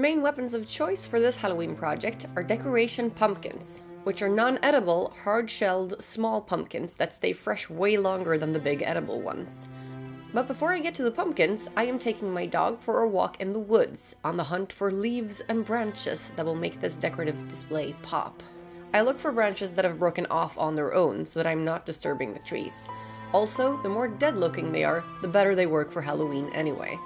main weapons of choice for this Halloween project are decoration pumpkins, which are non-edible, hard-shelled, small pumpkins that stay fresh way longer than the big edible ones. But before I get to the pumpkins, I am taking my dog for a walk in the woods, on the hunt for leaves and branches that will make this decorative display pop. I look for branches that have broken off on their own, so that I'm not disturbing the trees. Also, the more dead-looking they are, the better they work for Halloween anyway.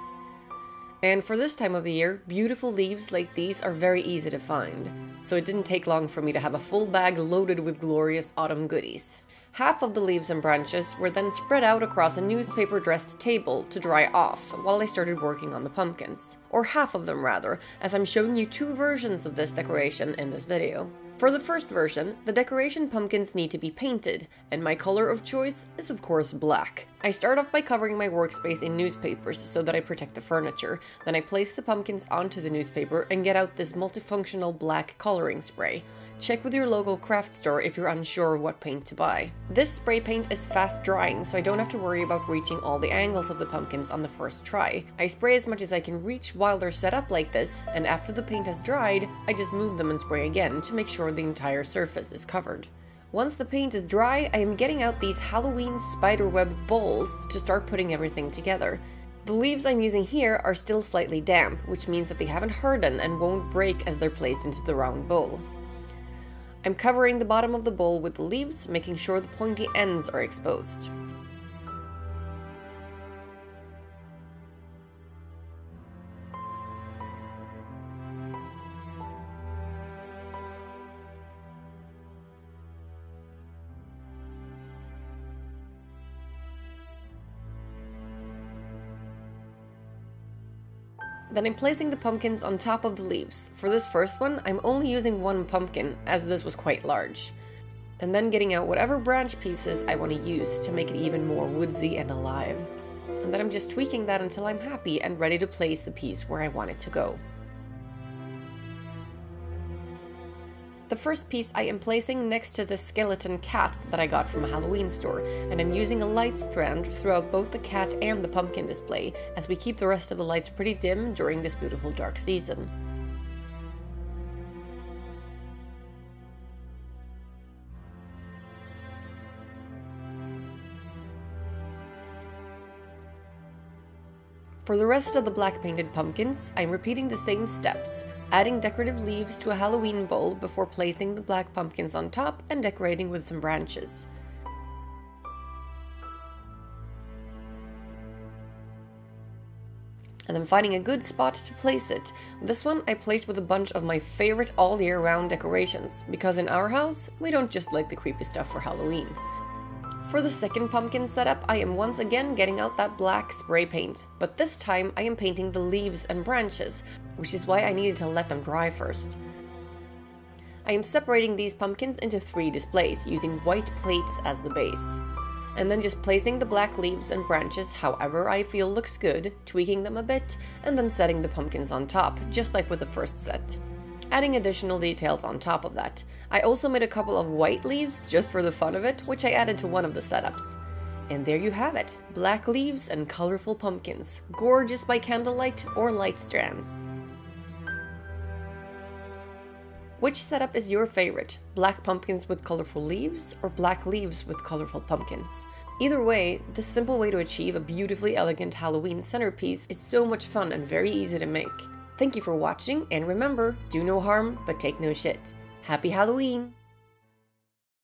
And for this time of the year, beautiful leaves like these are very easy to find, so it didn't take long for me to have a full bag loaded with glorious autumn goodies. Half of the leaves and branches were then spread out across a newspaper-dressed table to dry off while I started working on the pumpkins. Or half of them rather, as I'm showing you two versions of this decoration in this video. For the first version, the decoration pumpkins need to be painted, and my color of choice is of course black. I start off by covering my workspace in newspapers so that I protect the furniture, then I place the pumpkins onto the newspaper and get out this multifunctional black coloring spray. Check with your local craft store if you're unsure what paint to buy. This spray paint is fast drying, so I don't have to worry about reaching all the angles of the pumpkins on the first try. I spray as much as I can reach while they're set up like this, and after the paint has dried, I just move them and spray again to make sure the entire surface is covered. Once the paint is dry, I am getting out these Halloween spiderweb bowls to start putting everything together. The leaves I'm using here are still slightly damp, which means that they haven't hardened and won't break as they're placed into the round bowl. I'm covering the bottom of the bowl with the leaves, making sure the pointy ends are exposed. Then I'm placing the pumpkins on top of the leaves. For this first one, I'm only using one pumpkin, as this was quite large. And then getting out whatever branch pieces I want to use to make it even more woodsy and alive. And then I'm just tweaking that until I'm happy and ready to place the piece where I want it to go. The first piece I am placing next to the skeleton cat that I got from a Halloween store, and I'm using a light strand throughout both the cat and the pumpkin display, as we keep the rest of the lights pretty dim during this beautiful dark season. For the rest of the black painted pumpkins, I'm repeating the same steps, adding decorative leaves to a Halloween bowl before placing the black pumpkins on top and decorating with some branches. And then finding a good spot to place it. This one I placed with a bunch of my favorite all year round decorations, because in our house, we don't just like the creepy stuff for Halloween. For the second pumpkin setup, I am once again getting out that black spray paint, but this time I am painting the leaves and branches, which is why I needed to let them dry first. I am separating these pumpkins into 3 displays, using white plates as the base. And then just placing the black leaves and branches however I feel looks good, tweaking them a bit, and then setting the pumpkins on top, just like with the first set. Adding additional details on top of that. I also made a couple of white leaves just for the fun of it, which I added to one of the setups. And there you have it, black leaves and colorful pumpkins, gorgeous by candlelight or light strands. Which setup is your favorite? Black pumpkins with colorful leaves or black leaves with colorful pumpkins? Either way, this simple way to achieve a beautifully elegant Halloween centerpiece is so much fun and very easy to make. Thank you for watching, and remember, do no harm, but take no shit. Happy Halloween!